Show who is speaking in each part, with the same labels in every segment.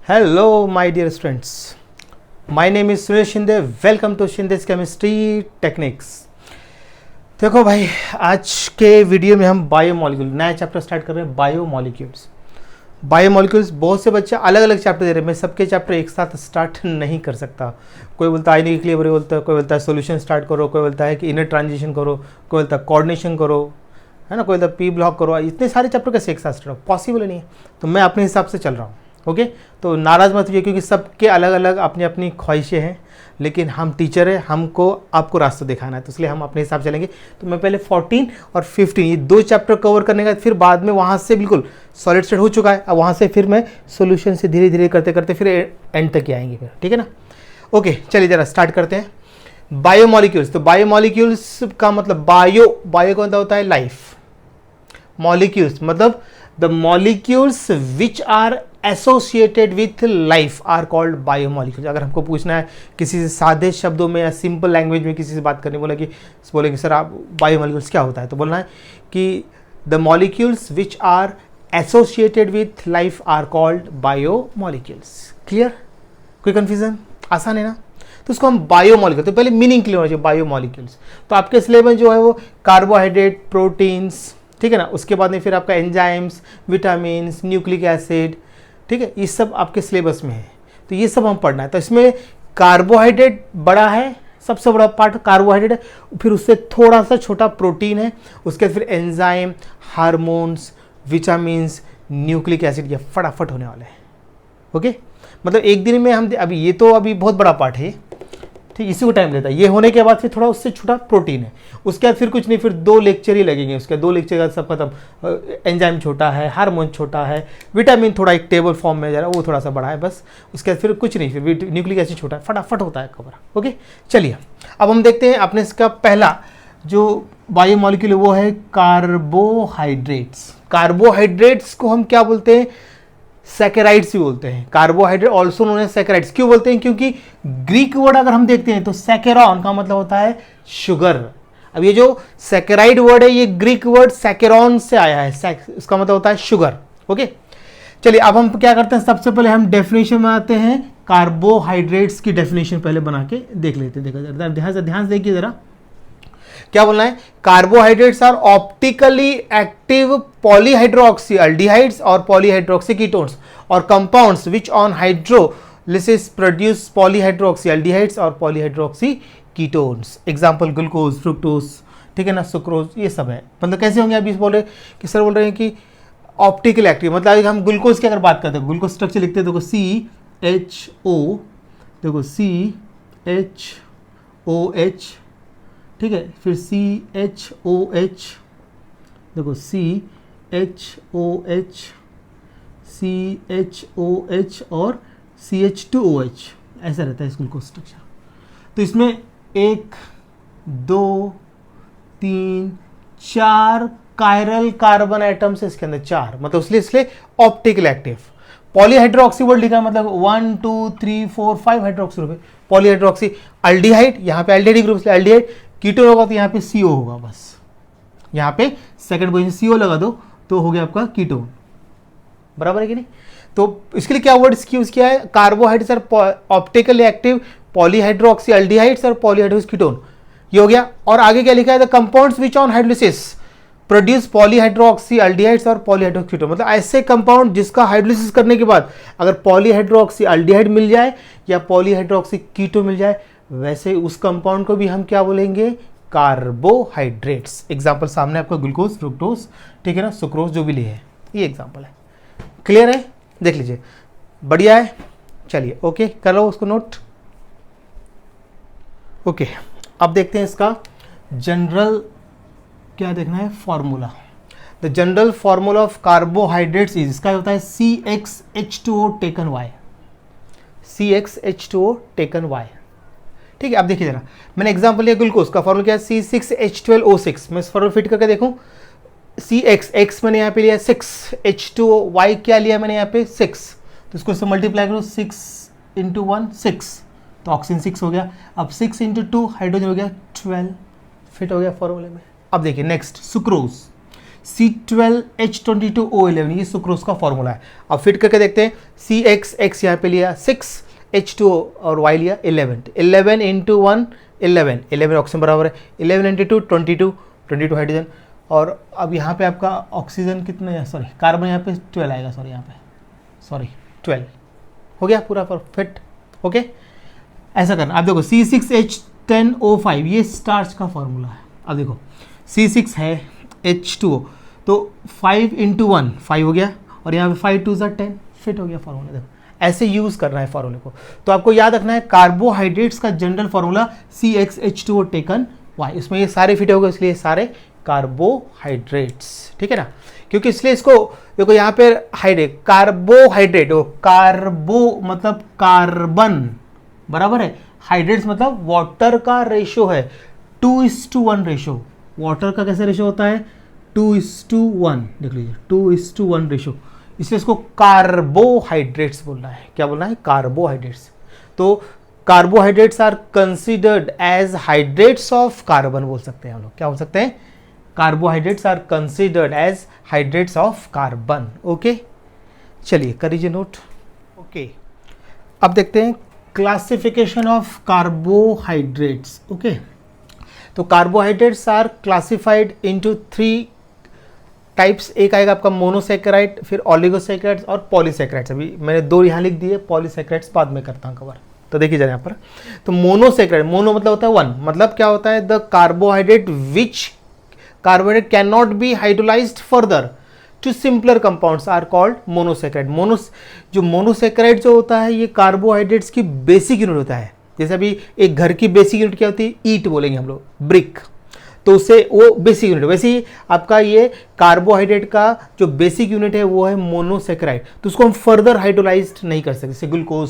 Speaker 1: Hello, my dear students. My name is Suresh Shinde. Welcome to Shinde's Chemistry Techniques. देखो भाई, आज के video में हम बायोमोलिक्यूल नया चैप्टर स्टार्ट कर रहे हैं। बायोमोलिक्यूल्स बहुत से बच्चे अलग अलग चैप्टर दे रहे हैं। मैं सबके चैप्टर एक साथ स्टार्ट नहीं कर सकता। कोई बोलता है आयनिक इक्विलिब्रियम बोलता है, कोई बोलता है सॉल्यूशन स्टार्ट करो, कोई बोलता है कि इनर ट्रांजिशन करो, कोई बोलता है कोऑर्डिनेशन करो, है ना, कोई बोलता है पी ब्लॉक करो। इतने सारे चैप्टर कैसे एक साथ स्टार्ट, पॉसिबल नहीं है। तो मैं अपने हिसाब से चल रहा हूँ। ओके, तो नाराज़ मत होइए क्योंकि सबके अलग अलग अपनी अपनी ख्वाहिशें हैं, लेकिन हम टीचर हैं, हमको आपको रास्ता दिखाना है, तो इसलिए हम अपने हिसाब से चलेंगे। तो मैं पहले 14 और 15 ये दो चैप्टर कवर करने का, फिर बाद में वहाँ से बिल्कुल सॉलिड स्टेट हो चुका है। अब वहाँ से फिर मैं सॉल्यूशन से धीरे धीरे करते करते फिर एंड तक ही आएंगे फिर, ठीक है ना। ओके, चलिए ज़रा स्टार्ट करते हैं। बायोमोलिक्यूल्स, तो बायोमोलिक्यूल्स का मतलब बायो का मतलब होता है लाइफ, मॉलिक्यूल्स मतलब the molecules which are associated with life are called biomolecules. अगर हमको पूछना है किसी से सादे शब्दों में या सिंपल लैंग्वेज में किसी से बात करनी, बोले कि सर आप बायोमॉलिक्यूल्स क्या होता है, तो बोलना है कि the molecules which are associated with life are called biomolecules. Clear? कोई कन्फ्यूजन? आसान है ना। तो उसको हम बायोमॉलिक्यूल, तो पहले मीनिंग क्लियर होना चाहिए बायोमॉलिक्यूल्स। तो आपके सिलेबस जो है वो कार्बोहाइड्रेट, प्रोटीन्स, ठीक है ना, उसके बाद में फिर आपका एंजाइम्स, विटामिन्स, न्यूक्लिक एसिड, ठीक है, ये सब आपके सिलेबस में है। तो ये सब हम पढ़ना है। तो इसमें कार्बोहाइड्रेट बड़ा है, सबसे बड़ा पार्ट कार्बोहाइड्रेट है, फिर उससे थोड़ा सा छोटा प्रोटीन है, उसके बाद फिर enzyme, hormones, vitamins, nucleic acid, ये फटाफट होने वाले हैं। ओके, मतलब एक दिन में हम अभी ये तो अभी बहुत बड़ा पार्ट है, ठीक, इसी को टाइम लेता है। ये होने के बाद फिर थोड़ा उससे छोटा प्रोटीन है, उसके बाद फिर कुछ नहीं, फिर 2 लेक्चर ही लगेंगे। उसके 2 लेक्चर का सब खत्म। एंजाइम छोटा है, हार्मोन छोटा है, विटामिन थोड़ा एक टेबल फॉर्म में जा रहा है, वो थोड़ा सा बड़ा है बस। उसके बाद फिर कुछ नहीं, फिर न्यूक्लिक एसिड छोटा है, फटाफट होता है कवर। ओके, चलिए अब हम देखते हैं अपने इसका पहला जो बायोमॉलिक्यूल वो है कार्बोहाइड्रेट्स। कार्बोहाइड्रेट्स को हम क्या बोलते हैं? सैकेराइड्स भी बोलते हैं। Carbohydrate also known as saccharides. क्यों बोलते हैं? क्योंकि ग्रीक वर्ड अगर हम देखते हैं तो सैकेरॉन का मतलब होता है शुगर। अब ये जो सैकेराइड वर्ड है ये ग्रीक वर्ड सैकेरॉन से आया है, उसका मतलब होता है शुगर। ओके, चलिए अब हम क्या करते हैं, सबसे पहले हम डेफिनेशन बनाते हैं। कार्बोहाइड्रेट्स की डेफिनेशन पहले बना के देख लेते हैं। देखो ध्यान से देखिए जरा, क्या बोलना है? Carbohydrates are optically active polyhydroxyaldehydes और पॉलीहाइड्रोक्सी कीटोन्स और compounds which on hydrolysis produce polyhydroxyaldehydes और polyhydroxy ketones. Example glucose, fructose, ठीक है ना, सुक्रोज, ये सब है। मतलब कैसे होंगे? अभी बोल रहे कि सर बोल रहे हैं कि ऑप्टिकल एक्टिव, मतलब हम ग्लूकोज की अगर बात करते हैं, ग्लूकोज स्ट्रक्चर लिखते हैं, देखो CHO, देखो CHOH, ठीक है, फिर CHOH, देखो CHOH और CH2OH, ऐसा रहता है इस ग्लूकोज स्ट्रक्चर। तो इसमें 1 2 3 4 कायरल कार्बन एटम्स है इसके अंदर, 4, मतलब इसलिए ऑप्टिकल एक्टिव। पॉलीहाइड्रोक्सी वर्ड लिखा है, मतलब 1 2 3 4 5 हाइड्रोक्सी ग्रुप है। पॉलीहाइड्रोक्सी अल्डिहाइड, यहाँ पे एल्डिहाइड ग्रुप, अल्डिहाइड। कीटोन होगा तो यहाँ पे CO होगा, बस यहाँ पे सेकंड पोजीशन CO लगा दो तो हो गया आपका कीटोन। बराबर है कि नहीं? तो इसके लिए क्या वर्ड यूज किया है? Carbohydrates are optically active polyhydroxy aldehydes और पॉलीहाइड्रोक्सी कीटोन, ये हो गया। और आगे क्या लिखा है? The compounds which on hydrolysis produce polyhydroxy aldehydes और पॉलीहाइड्रोक्सी कीटोन, मतलब ऐसे कंपाउंड जिसका हाइड्रोलिसिस करने के बाद अगर पॉलीहाइड्रोक्सी अल्डिहाइड मिल जाए या पॉलीहाइड्रोक्सी कीटोन मिल जाए, वैसे उस कंपाउंड को भी हम क्या बोलेंगे? कार्बोहाइड्रेट्स। एग्जांपल सामने आपका ग्लूकोज, फ्रुक्टोज, ठीक है ना, सुक्रोज, जो भी लिए है, ये एग्जांपल है। क्लियर है? देख लीजिए, बढ़िया है। चलिए ओके, कर लो उसको नोट। ओके, अब देखते हैं इसका जनरल क्या देखना है, formula. The general formula of carbohydrates is, इसका होता है CxH2O taken Y, CxH2O taken Y, ठीक है। अब देखिए जरा, मैंने एग्जांपल लिया ग्लूकोज का, फॉर्मूला क्या है? C6H12O6। मैं इस फॉर्मूला फिट करके देखूं, CX मैंने यहाँ पे लिया 6, H2O, क्या लिया मैंने यहाँ पे 6, तो इसको इससे मल्टीप्लाई करो, 6 × 1 6, तो ऑक्सीजन 6 हो गया। अब 6 × 2 हाइड्रोजन हो गया 12, फिट हो गया फॉर्मूले में। अब देखिए नेक्स्ट सुक्रोज, C12H22O11, ये सुक्रोज का फॉर्मूला है। अब फिट करके देखते हैं, CX यहाँ पे लिया 6, H2O और Y लिया 11, 11 इंटू 1 11, 11 ऑक्सीजन बराबर है, 11 इंटू 2 22, 22 हाइड्रोजन। और अब यहाँ पे आपका ऑक्सीजन कितना है, सॉरी कार्बन यहाँ पे 12 आएगा, सॉरी यहाँ पे 12 हो गया पूरा परफेक्ट। ओके, ऐसा करना। अब देखो C6H10O5 ये स्टार्च का फॉर्मूला है। अब देखो C6 है H2O, तो 5 इंटू 1 5 हो गया, और यहाँ पे 5 2 10 फिट हो गया फॉर्मूला। देखो ऐसे यूज करना है फॉर्मूले को। तो आपको याद रखना है कार्बोहाइड्रेट्स का general formula CXH2O taken Y, इसमें ये सारे फिट हो गए, इसलिए सारे कार्बोहाइड्रेट्स, ठीक है ना। क्योंकि इसलिए इसको देखो यहाँ पे हाइड्रेट, कार्बोहाइड्रेट, कार्बो मतलब कार्बन बराबर है, हाइड्रेट्स मतलब वाटर का रेशो है 2:1 रेशो। वाटर का कैसे रेशो होता है 2:1, देख लीजिए 2:1 रेशो, इसलिए इसको कार्बोहाइड्रेट्स बोलना है। क्या बोलना है, कार्बोहाइड्रेट्स। तो carbohydrates are considered as hydrates of carbon बोल सकते हैं हम लोग। क्या बोल सकते हैं, carbohydrates are considered as hydrates of carbon. Okay, चलिए कर लीजिए नोट। ओके, अब देखते हैं क्लासिफिकेशन ऑफ कार्बोहाइड्रेट्स। ओके, तो carbohydrates are classified into 3 types. एक आएगा आपका मोनोसैकेराइड, फिर ऑलिगोसैकेराइड्स और पॉलीसैकेराइड्स। अभी मैंने 2 यहाँ लिख दिए, पॉलीसैकेराइड्स बाद में करता हूँ कवर। तो देखिए जरा यहाँ पर, तो मोनोसैकेराइड, मोनो मतलब होता है 1, मतलब क्या होता है, the carbohydrate which carbohydrate can not be hydrolysed further to simpler compounds are called monosaccharide. जो मोनोसैकेराइड जो होता है ये कार्बोहाइड्रेट्स की बेसिक यूनिट होता है। जैसे अभी एक घर की बेसिक यूनिट क्या होती है, ईट बोलेंगे हम लोग, ब्रिक, तो उससे वो बेसिक यूनिट। वैसे ही आपका ये कार्बोहाइड्रेट का जो बेसिक यूनिट है वो है मोनोसैकेराइड, तो उसको हम फर्दर हाइड्रोलाइज्ड नहीं कर सकते, जैसे ग्लूकोज,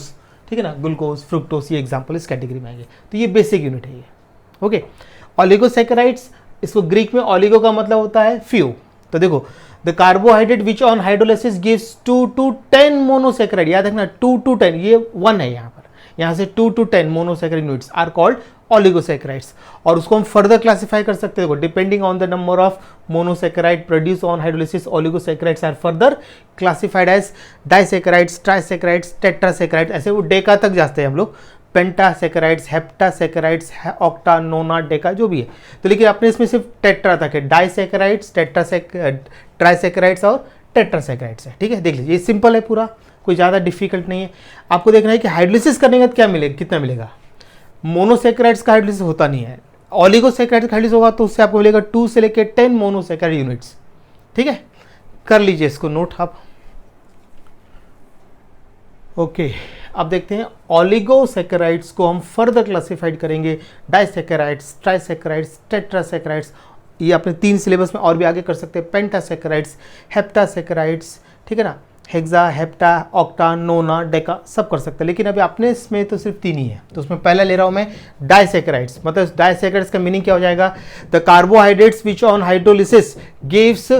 Speaker 1: ठीक है ना, ग्लूकोज, फ्रुक्टोज, ये एग्जांपल इस कैटेगरी में आएंगे। तो ये बेसिक यूनिट है ये। ओके, ऑलिगोसैकेराइड्स, इसको ग्रीक में ऑलिगो का मतलब होता है फ्यू। तो देखो the carbohydrate which on hydrolysis gives 2 to 10 monosaccharide, याद रखना 2 to 10, ये 1 है यहाँ पर, यहाँ से 2 to 10 monosaccharide units are called oligosaccharides. और उसको हम फर्दर क्लासिफाई कर सकते हैं, depending on the number of monosaccharide produce on hydrolysis, oligosaccharides are further classified as disaccharides, trisaccharides, tetrasaccharides, ऐसे वो डेका तक जाते हैं हम लोग, पेंटासैकेराइड्स, हेप्टासैकेराइड्स, ऑक्टा, नोना, डेका जो भी है। तो लेकिन अपने इसमें सिर्फ टेट्रा तक है, डाइसैकेराइड्स, ट्राइसैकेराइड्स और टेट्रासैकेराइड्स है। ठीक है, देख लीजिए ये सिंपल है पूरा, कोई ज़्यादा डिफिकल्ट नहीं है। आपको देखना है कि हाइड्रोलिसिस करने के बाद क्या मिलेगा, कितना मिलेगा। मोनोसैकेराइड्स का हाइड्रोलिसिस होता नहीं है, ऑलिगोसैकेराइड्स का हाइड्रोलिसिस होगा तो उससे आपको मिलेगा 2 से लेकर 10 मोनोसैकेराइड यूनिट्स। ठीक है, कर लीजिए इसको नोट आप। ओके, अब देखते हैं ऑलिगोसैकेराइड्स को हम फर्दर क्लासिफाइड करेंगे, डाइसैकेराइड्स, ट्राइसैकेराइड्स, टेट्रासैकेराइड्स, ये अपने 3 सिलेबस में और भी आगे कर सकते हैं, पेंटासैकेराइड्स, हेप्टासैकेराइड्स, ठीक है ना, हेक्सा, हेप्टा, ऑक्टा, नोना, डेका सब कर सकते हैं। लेकिन अभी अपने इसमें तो सिर्फ 3 ही है, तो उसमें पहला ले रहा हूं मैं डाइसैकेराइड्स। मतलब डाइसैकेराइड्स का मीनिंग क्या हो जाएगा, the carbohydrates which on hydrolysis gives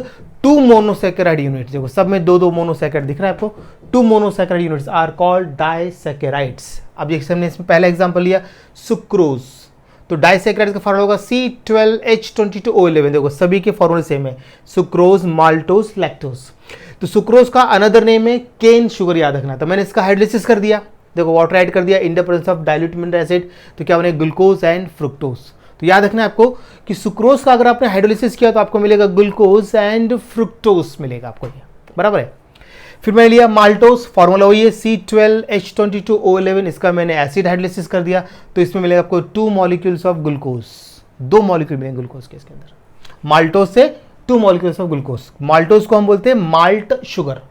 Speaker 1: 2 monosaccharide units. देखो सब में 2 मोनोसैकेराइड दिख रहा है आपको, 2 monosaccharide units are called disaccharides. अब ये हमने इसमें पहला एग्जांपल लिया सुक्रोज, तो डाइसैकेराइड का फॉर्मूला होगा C12H22O11। देखो सभी के फॉर्मूले सेम है, सुक्रोज, माल्टोज, लैक्टोज। तो सुक्रोज का अनदर नेम है केन शुगर, याद रखना। तो मैंने इसका हाइड्रोलिसिस कर दिया, देखो वाटर ऐड कर दिया in the presence of dilute mineral acid, तो क्या बने ग्लूकोज एंड फ्रुक्टोज। तो याद रखना है आपको कि सुक्रोज का अगर आपने हाइड्रोलिसिस किया तो आपको मिलेगा ग्लूकोज एंड फ्रुक्टोज मिलेगा आपको, ये बराबर है। फिर मैंने लिया माल्टोज, फॉर्मूला वही है C12H22O11, इसका मैंने एसिड हाइड्रोलिसिस कर दिया, तो इसमें मिलेगा आपको 2 मॉलिक्यूल्स ऑफ ग्लूकोज, 2 मॉलिक्यूल मिलेंगे ग्लूकोज के इसके अंदर, माल्टोज से 2 मॉलिक्यूल्स ऑफ ग्लूकोज। माल्टोज को हम बोलते हैं माल्ट शुगर,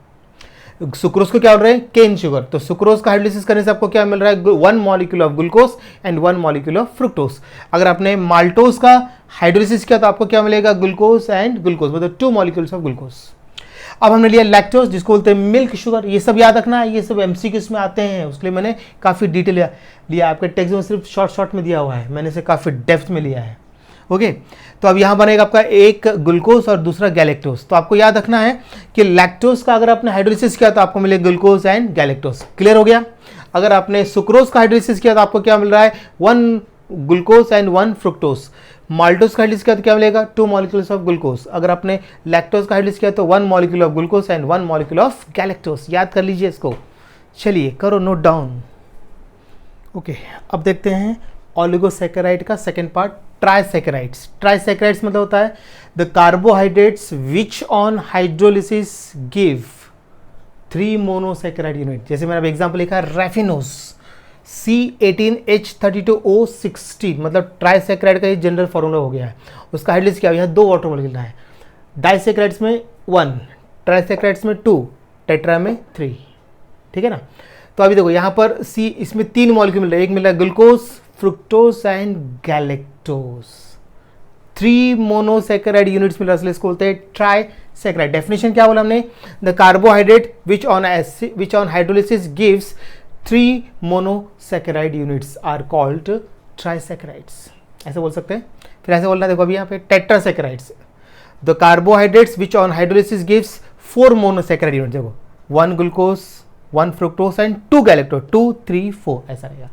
Speaker 1: सुक्रोज को क्या बोल रहे हैं, केन शुगर। तो सुक्रोज का हाइड्रोलिसिस करने से आपको क्या मिल रहा है, 1 molecule of glucose and 1 molecule of fructose. अगर आपने माल्टोज का हाइड्रोलिसिस किया तो आपको क्या मिलेगा, ग्लूकोज एंड ग्लूकोज, मतलब 2 मॉलिक्यूल्स ऑफ ग्लूकोज। अब हमने लिया लैक्टोज, जिसको बोलते हैं मिल्क शुगर। ये सब याद रखना है, ये सब MCQs में आते हैं, उसके लिए मैंने काफ़ी डिटेल लिया। आपके टेक्स्ट में सिर्फ शॉर्ट में दिया हुआ है, मैंने इसे काफ़ी डेप्थ में लिया है। ओके, तो अब यहाँ बनेगा आपका एक ग्लूकोज और दूसरा गैलेक्टोज। तो आपको याद रखना है कि लैक्टोज का अगर आपने हाइड्रोलिसिस किया तो आपको मिले ग्लूकोज एंड गैलेक्टोज। क्लियर हो गया। अगर आपने सुक्रोज का हाइड्रोलिसिस किया तो आपको क्या मिल रहा है, 1 ग्लूकोज एंड 1 फ्रुक्टोज। माल्टोज का हाइड्रोलिसिस किया तो क्या मिलेगा, 2 मॉलिक्यूल्स ऑफ ग्लूकोज। अगर आपने लैक्टोज का हाइड्रोलिसिस किया तो 1 molecule of glucose and 1 molecule of galactose. याद कर लीजिए इसको, चलिए करो नोट डाउन। ओके, अब देखते हैं ओलिगोसैकेराइड का सेकेंड पार्ट, ट्राइसैकेराइड्स। ट्राइसैकेराइड्स मतलब होता है the carbohydrates which on hydrolysis give 3 monosaccharide unit. जैसे मैंने एग्जांपल लिखा है रेफिनोज C18H32O16, मतलब ट्राइसैकेराइड का ये जनरल फॉर्मूला हो गया है। उसका हाइड्रोलिसिस क्या है, 2 वाटर मॉलिक्यूल है। डाइसैकेराइड्स में 1, ट्राइसैकेराइड्स में 2, टेट्रा में 3। ठीक है ना। तो अभी देखो यहाँ पर सी, इसमें 3 मॉलिक्यूल मिल रहे हैं, एक मिल रहा है glucose, fructose and galactose. 3 monosaccharide units मिल रहा है, इसको बोलते हैं ट्राइसैकेराइड। डेफिनेशन क्या बोला हमने, the carbohydrate which on hydrolysis gives 3 monosaccharide units are called trisaccharides, ऐसे बोल सकते हैं। फिर ऐसे बोलना, देखो अभी यहाँ पे tetrasaccharides, the carbohydrates which on hydrolysis gives 4 monosaccharide unit. देखो 1 ग्लूकोज, 1 फ्रुक्टोज एंड 2 गैलेक्टोज, 2 3 4 ऐसा रहेगा।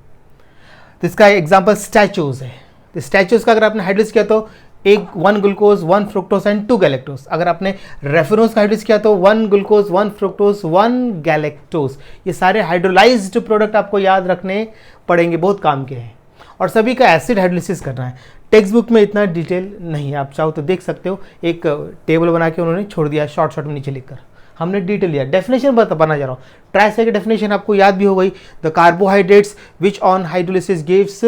Speaker 1: तो इसका एग्जांपल स्टैचूज है। तो स्टैचूज का अगर आपने हाइड्रोलिसिस किया तो 1 ग्लूकोज, 1 फ्रुक्टोज एंड 2 गैलेक्टोज। अगर आपने रेफिनोज का हाइड्रोलिसिस किया तो 1 ग्लूकोज, 1 फ्रुक्टोज, 1 गैलेक्टोज। ये सारे हाइड्रोलाइज्ड प्रोडक्ट आपको याद रखने पड़ेंगे, बहुत काम के हैं। और सभी का एसिड हाइड्रोलिसिस करना है। टेक्स्ट बुक में इतना डिटेल नहीं है, आप चाहो तो देख सकते हो, एक टेबल बना के उन्होंने छोड़ दिया शॉर्ट में नीचे लिखकर। हमने डिटेल लिया, डेफिनेशन बना जा रहा हूँ। ट्राइसैकेराइड की डेफिनेशन आपको याद भी हो गई, the carbohydrates which on hydrolysis gives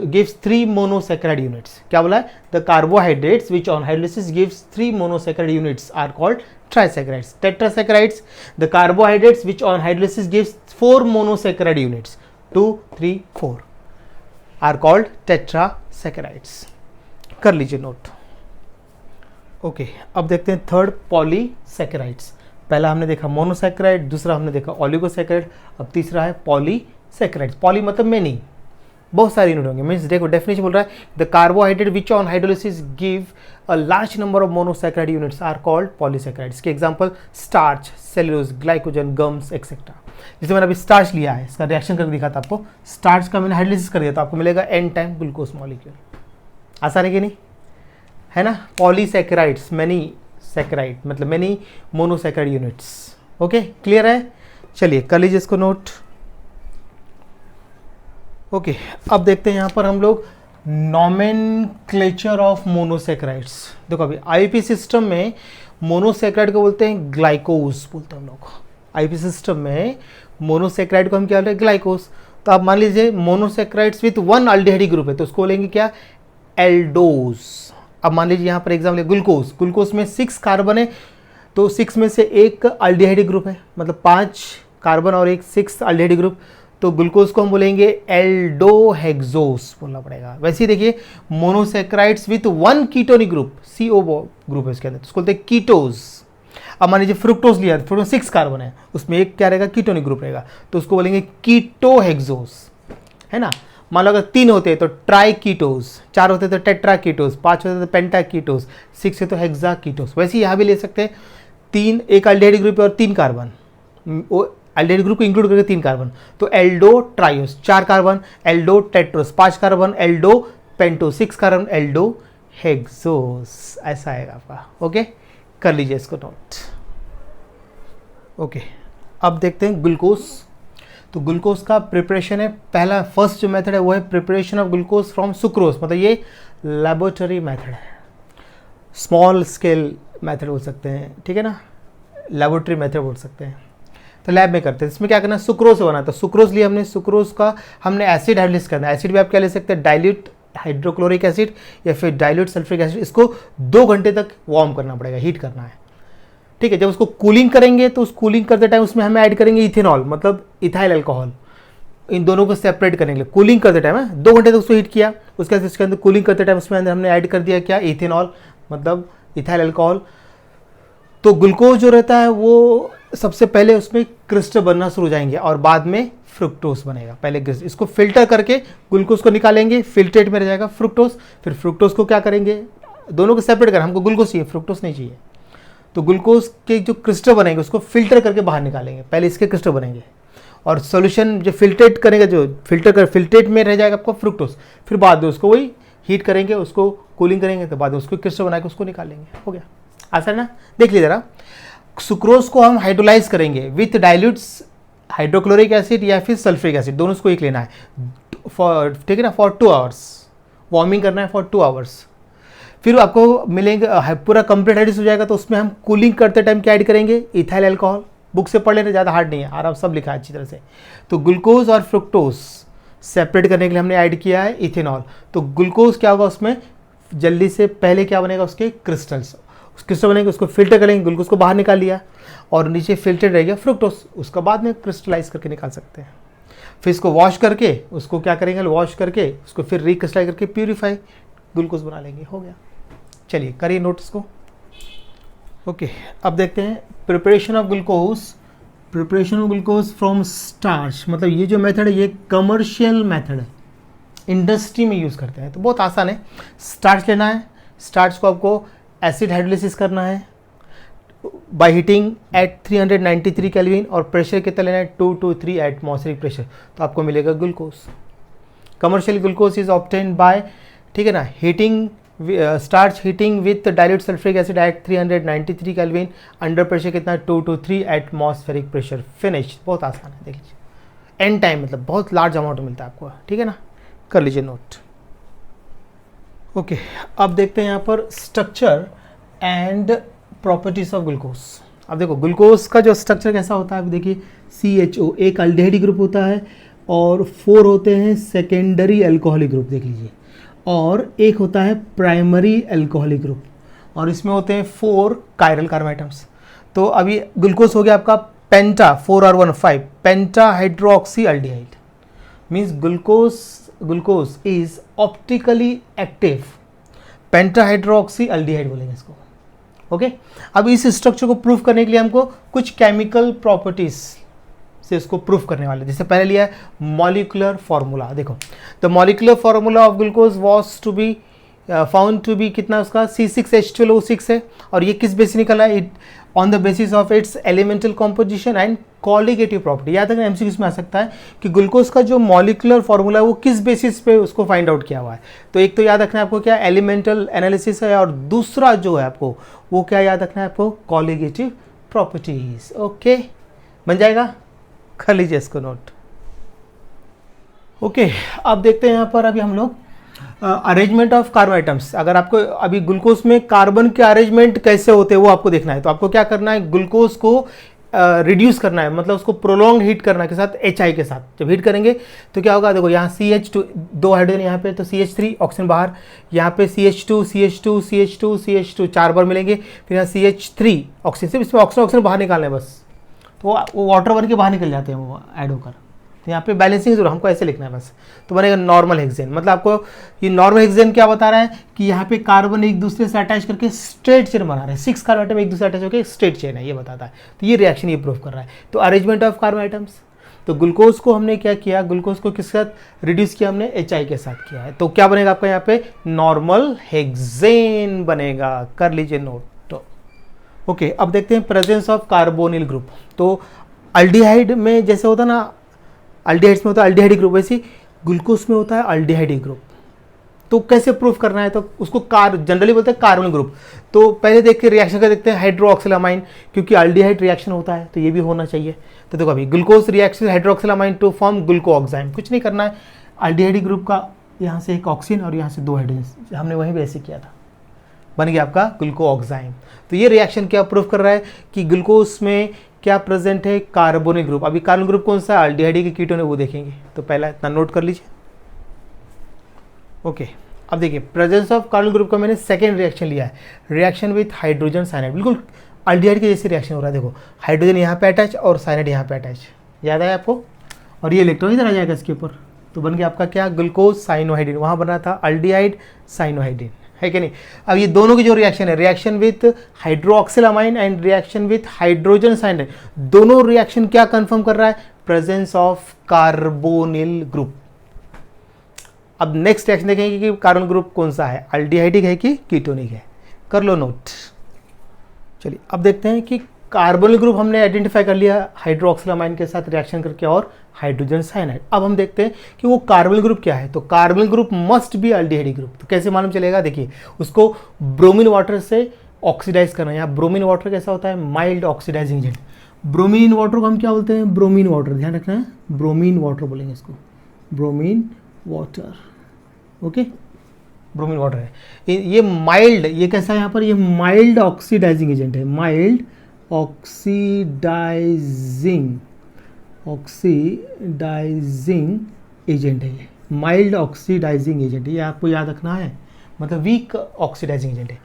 Speaker 1: gives 3 monosaccharide units. क्या बोला है, the carbohydrates which on hydrolysis gives 3 monosaccharide units are called trisaccharides. Tetrasaccharides, the carbohydrates which on hydrolysis gives 4 monosaccharide units, 2 3 4 are called tetrasaccharides. कर लीजिए note. Okay, अब देखते हैं third, polysaccharides. पहला हमने देखा मोनोसैकेराइड, दूसरा हमने देखा ओलिगोसैकेराइड, अब तीसरा है पॉलीसैकेराइड्स। पॉली मतलब मेनी, बहुत सारे यूनिट होंगे। मीन्स देखो डेफिनेशन बोल रहा है, the carbohydrate which on hydrolysis give a large number of monosaccharide units are called polysaccharides. के example starch, cellulose, glycogen, gums etcetera. जैसे मैंने अभी स्टार्च लिया है, इसका रिएक्शन करके दिखा था आपको। स्टार्च का मैंने हाइड्रोलिसिस कर दिया तो आपको मिलेगा N टाइम ग्लूकोज मॉलिक्यूल। आसान है कि नहीं, है ना। पॉलीसैकेराइड्स, मेनी सैकेराइड मतलब many monosaccharide units. Okay, clear है। चलिए कर लीजिए इसको नोट। ओके, अब देखते हैं यहाँ पर हम लोग नॉमेनक्लेचर ऑफ मोनोसैकेराइड्स। देखो अभी आईपी सिस्टम में मोनोसैकेराइड को बोलते हैं ग्लाइकोज, बोलते हैं हम लोग। आईपी सिस्टम में मोनोसैकेराइड को हम क्या बोलते हैं, ग्लाइकोज। तो आप मान लीजिए मोनोसैकेराइड्स विथ 1 अल्डिहाइड ग्रुप है तो उसको बोलेंगे क्या, एल्डोज। अब मान लीजिए यहाँ पर एग्जाम्पल ग्लूकोज, ग्लूकोज में 6 कार्बन है तो 6 में से एक अल्डिहाइड ग्रुप है, मतलब 5 कार्बन और एक 6 अल्डिहाइड ग्रुप, तो ग्लूकोज को हम बोलेंगे एल्डोहेक्सोस बोलना पड़ेगा। वैसे ही देखिए monosaccharides with 1 ketonic group, CO group है इसके अंदर, तो उसको बोलते हैं कीटोज। अब मान लीजिए फ्रुक्टोज लिया, फ्रुक्टोज 6 कार्बन है, उसमें एक क्या रहेगा, कीटोनिक ग्रुप रहेगा, तो उसको बोलेंगे कीटोहेक्सोस, है ना। मान लो अगर 3 होते हैं तो ट्राइकीटोज, 4 होते तो टेट्राकीटोज, 5 होते तो पेंटाकीटोज, 6 है तो हेक्साकीटोज। वैसे ही यहाँ भी ले सकते हैं 3, एक अल्डिहाइड ग्रुप और 3 कार्बन, अल्डिहाइड ग्रुप को इंक्लूड करके 3 कार्बन, तो aldo triose 4 carbon, aldo tetrose 5 carbon, aldo pento 6 carbon, aldo hexose, ऐसा आएगा आपका। ओके, कर लीजिए इसको नोट। ओके, अब देखते हैं ग्लूकोज। तो ग्लूकोज का प्रिपरेशन है, पहला फर्स्ट जो मेथड है वो है preparation of glucose from sucrose, मतलब ये लेबोरेटरी मेथड है, स्मॉल स्केल मेथड बोल सकते हैं, ठीक है ना, लेबोरेटरी मेथड बोल सकते हैं। तो लैब में करते हैं। इसमें क्या करना है, सुक्रोज से बना, तो सुक्रोज लिया हमने, सुक्रोज का हमने एसिड हाइड्रोलिसिस करना है। एसिड भी आप क्या ले सकते हैं, डाइल्यूट हाइड्रोक्लोरिक एसिड या फिर डाइल्यूट सल्फ्रिक एसिड। इसको 2 घंटे तक वार्म करना पड़ेगा, हीट करना है, ठीक है। जब उसको कूलिंग करेंगे तो उस कूलिंग करते टाइम उसमें हमें ऐड करेंगे इथेनॉल, मतलब इथाइल अल्कोहल। इन दोनों को सेपरेट करने के लिए कूलिंग करते टाइम है, 2 घंटे तक उसको हीट किया, उसके बाद इसके अंदर कूलिंग करते टाइम उसमें अंदर हमने ऐड कर दिया क्या, इथेनॉल, मतलब इथाइल अल्कोहल। तो ग्लूकोज जो रहता है वो सबसे पहले उसमें क्रिस्टल बनना शुरू हो जाएंगे और बाद में फ्रुक्टोज बनेगा। पहले इसको फिल्टर करके ग्लूकोज को निकालेंगे, फिल्ट्रेट में रह जाएगा फ्रुक्टोज। फिर फ्रुक्टोज को क्या करेंगे, दोनों को सेपरेट कर, हमको ग्लूकोज चाहिए, फ्रुक्टोज नहीं चाहिए। तो ग्लूकोज के जो क्रिस्टल बनेंगे उसको फिल्टर करके बाहर निकालेंगे, पहले इसके क्रिस्टल बनेंगे, और सॉल्यूशन जो फिल्ट्रेट करेगा, जो फिल्ट्रेट में रह जाएगा आपको फ्रुक्टोज, फिर बाद में उसको वही हीट करेंगे, उसको कूलिंग करेंगे, तो बाद में उसको क्रिस्टल बना के उसको निकाल लेंगे। हो गया आसान ना। देख लीजिए जरा, सुक्रोज को हम हाइड्रोलाइज करेंगे विथ डाइल्यूट्स हाइड्रोक्लोरिक एसिड या फिर सल्फ्रिक एसिड, दोनों को एक लेना है फॉर, ठीक है ना, फॉर 2 आवर्स वार्मिंग करना है फॉर 2 आवर्स। फिर आपको मिलेंगे पूरा कंप्लीट हाइड्रोलाइज हो जाएगा, तो उसमें हम कूलिंग करते टाइम क्या ऐड करेंगे, इथाइल अल्कोहल। बुक से पढ़ लेना, ज़्यादा हार्ड नहीं है, आराम सब लिखा है अच्छी तरह से। तो ग्लूकोज और फ्रुक्टोज सेपरेट करने के लिए हमने ऐड किया है इथेनॉल। तो ग्लूकोज क्या होगा, उसमें जल्दी से पहले क्या बनेगा, उसके क्रिस्टल्स, क्रिस्टल बनेंगे, उसको फिल्टर करेंगे, ग्लूकोज को बाहर निकाल लिया, और नीचे फिल्टर रहेगा फ्रुक्टोज, उसका बाद में क्रिस्टलाइज करके निकाल सकते हैं। फिर इसको वॉश करके, उसको क्या करेंगे, वॉश करके उसको फिर रिक्रिस्टलाइज करके प्यूरीफाई ग्लूकोज बना लेंगे। हो गया, चलिए करिए नोट्स को। ओके, अब देखते हैं preparation of glucose from starch. मतलब ये जो मेथड है ये कमर्शियल मेथड है, इंडस्ट्री में यूज़ करते हैं, तो बहुत आसान है। स्टार्च लेना है, स्टार्च को आपको एसिड हाइड्रोलिसिस करना है बाय हीटिंग एट 393 केल्विन, और प्रेशर कितना लेना है, 2 to 3 एटमॉस्फेरिक प्रेशर, तो आपको मिलेगा glucose. Commercial glucose is obtained by, ठीक है ना, heating starch heating with dilute sulphuric acid at 393 kelvin, under pressure कितना, 2 to 3 एटमॉस्फेरिक प्रेशर, फिनिश। बहुत आसान है, देख लीजिए। एंड टाइम मतलब बहुत लार्ज अमाउंट मिलता है आपको, ठीक है ना, कर लीजिए नोट। ओके, अब देखते हैं यहाँ पर structure and properties of glucose. अब देखो ग्लूकोज का जो स्ट्रक्चर कैसा होता है, अब देखिए CHO एक अल्डिहाइड ग्रुप होता है, और 4 होते हैं सेकेंडरी अल्कोहलिक ग्रुप, देख लीजिए, और एक होता है प्राइमरी अल्कोहलिक ग्रुप, और इसमें होते हैं 4 कायरल कार्बन आइटम्स। तो अभी ग्लूकोज हो गया आपका पेंटा 4R15 penta hydroxy aldehyde, means glucose is optically active penta hydroxy aldehyde बोलेंगे इसको। ओके, अब इस स्ट्रक्चर को प्रूफ करने के लिए हमको कुछ केमिकल प्रॉपर्टीज से इसको प्रूफ करने वाले। जैसे पहले लिया है मॉलिक्यूलर फार्मूला, देखो the molecular formula of glucose was to be found to be कितना, उसका C6H12O6 है, और ये किस बेसिस निकला है, it on the basis of its elemental composition and colligative property. याद रखना एमसीक्यूज में आ सकता है कि ग्लूकोज का जो मॉलिक्यूलर फार्मूला है वो किस बेसिस पे उसको फाइंड आउट किया हुआ है। तो एक तो याद रखना है आपको क्या, एलिमेंटल एनालिसिस है, और दूसरा जो है आपको वो क्या याद रखना है आपको, कॉलिगेटिव प्रॉपर्टीज। ओके, बन जाएगा, कर लीजिए इसको नोट। ओके, अब देखते हैं यहाँ पर अभी हम लोग अरेंजमेंट ऑफ कार्बन आइटम्स। अगर आपको अभी ग्लूकोज में कार्बन के अरेंजमेंट कैसे होते हैं वो आपको देखना है, तो आपको क्या करना है, ग्लूकोज को रिड्यूस करना है, मतलब उसको प्रोलॉन्ग हीट करना के साथ HI के साथ। जब हीट करेंगे तो क्या होगा, देखो यहाँ CH2 2 हाइड्रोजन यहाँ पे, तो CH3 ऑक्सीजन बाहर, यहाँ पे CH2 CH2 CH2 CH2 4 बार मिलेंगे, फिर यहाँ CH3 ऑक्सीजन, सिर्फ इसमें ऑक्सीजन बाहर निकालना है बस, तो वो वाटर बन के बाहर निकल जाते हैं वो ऐड होकर। तो यहाँ पे बैलेंसिंग जरूर हमको ऐसे लिखना है बस, तो बनेगा नॉर्मल हेक्सेन। मतलब आपको ये नॉर्मल हेक्सेन क्या बता रहा है कि यहाँ पे कार्बन एक दूसरे से अटैच करके स्ट्रेट चेन बना रहे हैं, 6 कार्बन आइटम एक दूसरे अटैच होकर स्ट्रेट चेन है, ये बताता है। तो ये रिएक्शन ये प्रूव कर रहा है। तो अरेंजमेंट ऑफ कार्बन आइटम्स, तो ग्लूकोज को हमने क्या किया, ग्लूकोज को किसके साथ रिड्यूस किया, हमने HI के साथ किया है। तो क्या बनेगा आपका यहाँ पे, नॉर्मल हेक्सेन बनेगा, कर लीजिए नोट। ओके, अब देखते हैं प्रेजेंस ऑफ कार्बोनिल ग्रुप। तो अल्डिहाइड में जैसे होता ना, अल्डिहाइड्स में होता है अल्डिहाइड ग्रुप, वैसे ग्लूकोज में होता है अल्डिहाइड ग्रुप। तो कैसे प्रूफ करना है, तो उसको जनरली बोलते हैं कार्बोनिल ग्रुप। तो पहले देख के रिएक्शन का देखते हैं, हाइड्रोक्सिलामाइन, क्योंकि अल्डिहाइड रिएक्शन होता है तो ये भी होना चाहिए। तो देखो अभी ग्लूकोज रिएक्शन हाइड्रोक्सिलामाइन टू फॉर्म ग्लूकोऑक्साइम, कुछ नहीं करना है, अल्डिहाइड ग्रुप का यहाँ से एक ऑक्सीजन और यहाँ से 2 हाइड्रोजन, हमने वहीं भी ऐसे किया था, बन गया आपका ग्लूकोऑक्साइम। तो ये रिएक्शन क्या प्रूफ कर रहा है कि ग्लूकोज में क्या प्रेजेंट है, कार्बोनिल ग्रुप। अभी कार्बोनिल ग्रुप कौन सा है, अल्डिहाइड के कीटोन है, वो देखेंगे। तो पहला इतना नोट कर लीजिए। ओके, अब देखिए प्रेजेंस ऑफ कार्बोनिल ग्रुप का मैंने सेकेंड रिएक्शन लिया है, रिएक्शन विथ हाइड्रोजन साइनाइड। बिल्कुल अल्डिहाइड के जैसे रिएक्शन हो रहा है। देखो हाइड्रोजन यहाँ पे अटैच और साइनाइड यहाँ पे अटैच, याद है आपको, और ये इलेक्ट्रॉन इधर आ जाएगा इसके ऊपर, तो बन गया आपका क्या, ग्लूकोज साइनोहाइड्रिन। वहाँ बना था अल्डिहाइड साइनोहाइड्रिन, है कि नहीं। अब ये दोनों की जो रिएक्शन है, reaction with hydroxylamine and reaction with hydrogen cyanide, दोनों रिएक्शन क्या कंफर्म कर रहा है, प्रेजेंस ऑफ कार्बोनिल ग्रुप। अब नेक्स्ट रिएक्शन देखेंगे कि कार्बन ग्रुप कौन सा है, अल्डिहाइडिक है कि कीटोनिक है, कर लो नोट। चलिए अब देखते हैं कि कार्बोनिल ग्रुप हमने आइडेंटिफाई कर लिया हाइड्रोक्सिलामाइन के साथ रिएक्शन करके और हाइड्रोजन साइनाइड। अब हम देखते हैं कि वो कार्बोनिल ग्रुप क्या है। तो carbonyl group must be aldehyde group. तो कैसे मालूम चलेगा, देखिए उसको ब्रोमीन वाटर से ऑक्सीडाइज करना है। यहाँ ब्रोमीन वाटर कैसा होता है, mild oxidising agent. Bromine water को हम क्या बोलते हैं, ब्रोमीन वाटर, ध्यान रखना है, ब्रोमीन वाटर बोलेंगे इसको, bromine water. Okay, bromine water है ये माइल्ड, ये कैसा है यहाँ पर, ये माइल्ड ऑक्सीडाइजिंग एजेंट है, माइल्ड ऑक्सीडाइजिंग एजेंट है, ये माइल्ड ऑक्सीडाइजिंग एजेंट है, ये आपको याद रखना है, मतलब वीक ऑक्सीडाइजिंग एजेंट है।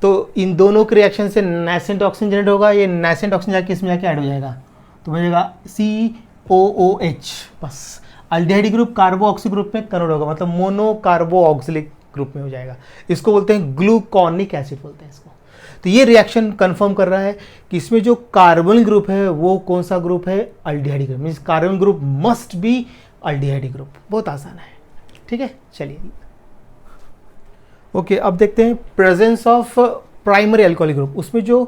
Speaker 1: तो इन दोनों के रिएक्शन से नेसेंट ऑक्सीजन जनरेट होगा, ये नेसेंट ऑक्सीजन जाके इसमें जाके ऐड हो जाएगा, तो बनेगा COOH। बस अल्डिहाइड ग्रुप कार्बो ऑक्सी ग्रुप में कन्वर्ट होगा, मतलब मोनो कार्बो ऑक्सिलिक ग्रुप में हो जाएगा। इसको बोलते हैं ग्लूकोनिक एसिड बोलते हैं इसको। तो ये रिएक्शन कंफर्म कर रहा है कि इसमें जो कार्बोनिल ग्रुप है वो कौन सा ग्रुप है, aldehyde group. Means carbonyl group must be aldehyde group. बहुत आसान है, ठीक है। चलिए ओके, अब देखते हैं presence of primary alcoholic group. उसमें जो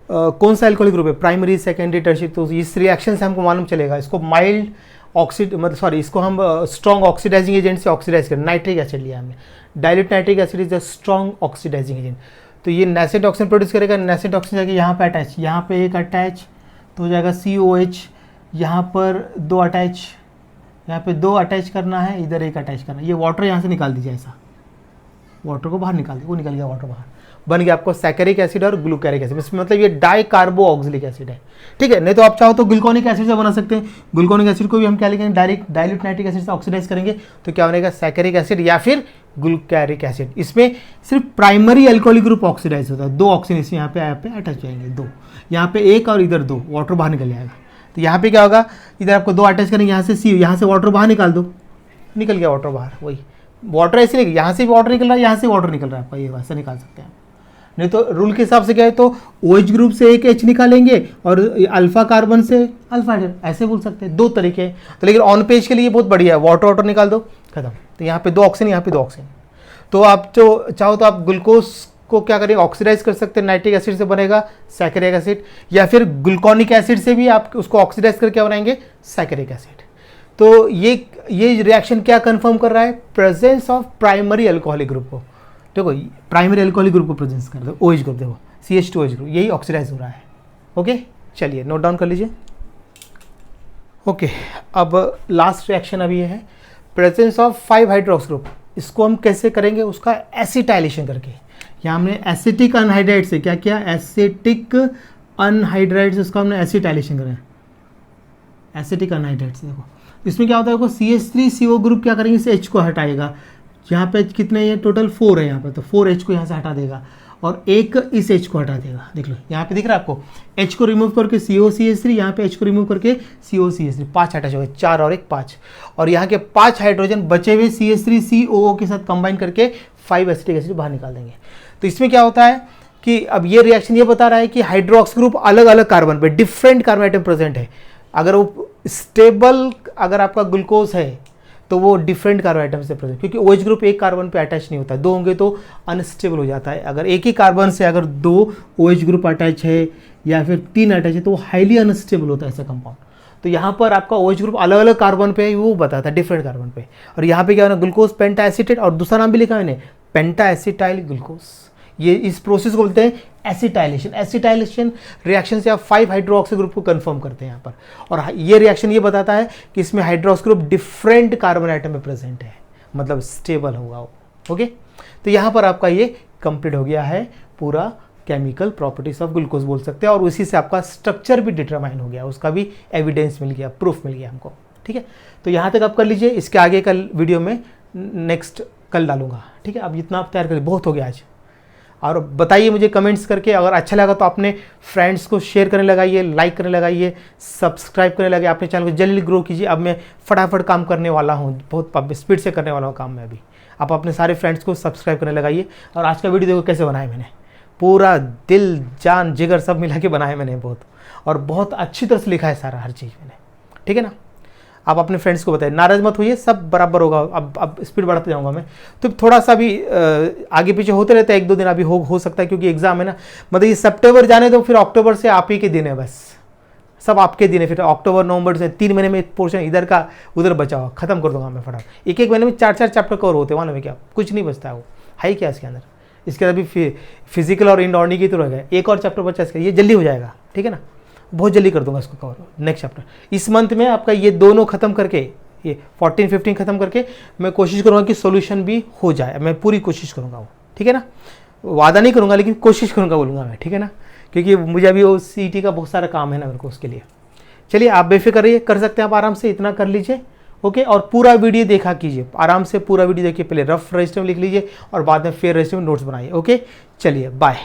Speaker 1: कौन सा अल्कोहलिक ग्रुप है, प्राइमरी, सेकेंडरी, टर्शियरी। तो इस रिएक्शन से हमको मालूम चलेगा। इसको माइल्ड इसको हम स्ट्रॉन्ग ऑक्सीडाइजिंग एजेंट से ऑक्सीडाइज करें। नाइट्रिक एसिड लिया हमने, dilute nitric acid is a strong oxidising agent. तो ये नेसेंट ऑक्सीजन प्रोड्यूस करेगा, नेसेंट ऑक्सीजन जाके यहाँ पे अटैच, यहाँ पे एक अटैच तो हो जाएगा COH, यहाँ पर 2 अटैच, यहाँ पे 2 अटैच करना है, इधर एक अटैच करना है। ये वाटर यहाँ से निकाल दीजिए, ऐसा वाटर को बाहर निकाल दीजिए, वो निकल गया वाटर बाहर, बन गया आपको सैकरिक एसिड और ग्लूकैरिक एसिड। इसमें मतलब ये डाई कार्बो ऑक्सिलिक एसिड है, ठीक है। नहीं तो आप चाहो तो ग्लूकोनिक एसिड से बना सकते हैं। ग्लूकोनिक एसिड को भी हम क्या लिखेंगे, डायरेक्ट डाइल्यूट नाइट्रिक एसिड से ऑक्सीडाइज करेंगे तो क्या बनेगा, सैकरिक एसिड या फिर ग्लूकैरिक एसिड। इसमें सिर्फ प्राइमरी अल्कोहलिक ग्रुप ऑक्सीडाइज होता है। 2 ऑक्सीजन यहाँ पे अटैच जाएंगे, 2 यहाँ पे 1 और इधर 2, वाटर बाहर निकल जाएगा। तो यहाँ पे क्या होगा, इधर आपको 2 अटैच करेंगे, यहाँ से यहाँ से वाटर बाहर निकाल दो, निकल गया वाटर बाहर। वही वाटर ऐसे नहीं, यहाँ से भी वाटर निकल रहा है, यहाँ से वाटर निकल रहा है आपका, ये वैसे निकाल सकते हैं। नहीं तो रूल के हिसाब से क्या है, तो OH ग्रुप से एक H निकालेंगे और अल्फा कार्बन से अल्फा हाइड्रोजन, ऐसे बोल सकते हैं। 2 तरीके हैं। तो लेकिन ऑन पेज के लिए बहुत बढ़िया है, वाटर निकाल दो, खत्म। तो यहाँ पे 2 ऑक्सीजन, यहाँ पे 2 ऑक्सीजन। तो आप जो चाहो तो आप ग्लूकोज को क्या करेंगे, ऑक्सीडाइज कर सकते हैं, नाइट्रिक एसिड से बनेगा सैकरिक एसिड, या फिर ग्लूकोनिक एसिड से भी आप उसको ऑक्सीडाइज करके बनाएंगे सैकरिक एसिड। तो ये रिएक्शन क्या कंफर्म कर रहा है, presence of primary alcoholic group को। देखो प्राइमरी अल्कोहलिक ग्रुप को प्रेजेंस कर दो, OH ग्रुप, देखो CH2OH ग्रुप, यही ऑक्सीडाइज हो रहा है। ओके, चलिए नोट डाउन कर लीजिए। ओके, अब लास्ट रिएक्शन अभी ये है प्रेजेंस ऑफ 5 हाइड्रोक्स ग्रुप। इसको हम कैसे करेंगे, उसका एसिटाइलेशन करके। यहाँ हमने एसिटिक अनहाइड्राइड से क्या किया, एसिटिक अनहाइड्राइड से उसका हमने एसिटाइलेशन करें, एसिटिक अनहाइड्राइड से। देखो इसमें क्या होता है, CH3CO ग्रुप क्या करेंगे, इस H को हटाएगा। यहाँ पे कितने ये टोटल 4 है यहाँ पे, तो 4H को यहाँ से हटा देगा और एक इस H को हटा देगा। देख लो यहाँ पे दिख रहा है आपको, H को रिमूव करके COCH3, यहाँ पे H को रिमूव करके COCH3, 5 अटैच हो गए, 4 और 1 5, और यहाँ के 5 हाइड्रोजन बचे हुए CH3COO के साथ कंबाइन करके 5 एसिटिक एसिड बाहर निकाल देंगे। तो इसमें क्या होता है कि अब ये रिएक्शन ये बता रहा है कि हाइड्रोक्स ग्रुप अलग अलग कार्बन पे डिफरेंट कार्बन आइटम प्रेजेंट है। अगर वो स्टेबल, अगर आपका ग्लूकोज है तो वो डिफरेंट कार्बन आइटम से प्रेजेंट, क्योंकि OH ग्रुप एक कार्बन पे अटैच नहीं होता है, 2 होंगे तो अनस्टेबल हो जाता है। अगर एक ही कार्बन से अगर 2 OH ग्रुप अटैच है या फिर 3 अटैच है तो वो हाईली अनस्टेबल होता है ऐसा कंपाउंड। तो यहाँ पर आपका OH ग्रुप अलग अलग कार्बन पे है, वो बताता है डिफरेंट कार्बन पे। और यहाँ पे क्या है, ग्लूकोज पेंटा एसिटेट, और दूसरा नाम भी लिखा है मैंने, पेंटा एसिटाइल ग्लूकोज। ये इस प्रोसेस को बोलते हैं एसिटाइलेशन। एसिटाइलेशन रिएक्शन से आप 5 हाइड्रोक्सी ग्रुप को कंफर्म करते हैं यहाँ पर। और ये रिएक्शन ये बताता है कि इसमें hydroxy group different carbon atom में प्रेजेंट है, मतलब स्टेबल होगा वो। ओके, तो यहाँ पर आपका ये कंप्लीट हो गया है पूरा केमिकल प्रॉपर्टीज ऑफ ग्लूकोज बोल सकते हैं, और उसी से आपका स्ट्रक्चर भी डिटरमाइन हो गया, उसका भी एविडेंस मिल गया, प्रूफ मिल गया हमको। ठीक है, तो यहाँ तक आप कर लीजिए, इसके आगे कल वीडियो में नेक्स्ट कल डालूंगा। ठीक है, अब इतना आप तैयार करिए, बहुत हो गया आज। और बताइए मुझे कमेंट्स करके, अगर अच्छा लगा तो अपने फ्रेंड्स को शेयर करने लगाइए, लाइक करने लगाइए, सब्सक्राइब करने लगाइए, अपने चैनल को जल्दी ग्रो कीजिए। अब मैं फटाफट काम करने वाला हूँ, बहुत स्पीड से करने वाला हूँ काम में अभी। आप अपने सारे फ्रेंड्स को सब्सक्राइब करने लगाइए। और आज का वीडियो देखो कैसे बनाया मैंने, पूरा दिल जान जिगर सब मिला के बनाया मैंने बहुत, और बहुत अच्छी तरह से लिखा है सारा हर चीज़ मैंने। ठीक है ना, आप अपने फ्रेंड्स को बताइए, नाराज मत होइए, सब बराबर होगा। अब स्पीड बढ़ाते जाऊंगा मैं, तो थोड़ा सा भी आगे पीछे होते रहता है, 1-2 दिन अभी हो सकता है, क्योंकि एग्जाम है ना। मतलब ये सितंबर जाने दो, फिर अक्टूबर से आप ही के दिन है, बस सब आपके दिन है। फिर अक्टूबर नवंबर से 3 महीने में पोर्शन इधर का उधर बचा हुआ खत्म कर दूंगा मैं फटाफट। एक महीने में 4 चैप्टर कवर होते हैं, वहाँ में क्या कुछ नहीं बचता है, वो है ही क्या इसके अंदर। इसके अंदर भी फिजिकल और इनऑर्गेनिक तो रहेगा, एक और चैप्टर बचा इसका, ये जल्दी हो जाएगा, ठीक है ना। बहुत जल्दी कर दूंगा इसको कवर, नेक्स्ट चैप्टर इस मंथ में आपका ये दोनों खत्म करके, ये 14-15 खत्म करके मैं कोशिश करूँगा कि सोल्यूशन भी हो जाए। मैं पूरी कोशिश करूँगा वो, ठीक है ना। वादा नहीं करूँगा लेकिन कोशिश करूँगा बोलूँगा मैं, ठीक है ना, क्योंकि मुझे अभी वो CET का बहुत सारा काम है ना मेरे को उसके लिए। चलिए आप बेफिक्र रहिए, कर सकते हैं आप आराम से, इतना कर लीजिए, ओके। और पूरा वीडियो देखा कीजिए, आराम से पूरा वीडियो देखिए, पहले रफ रजिस्टर में लिख लीजिए और बाद में फेयर रजिस्टर में नोट्स बनाइए, ओके। चलिए बाय।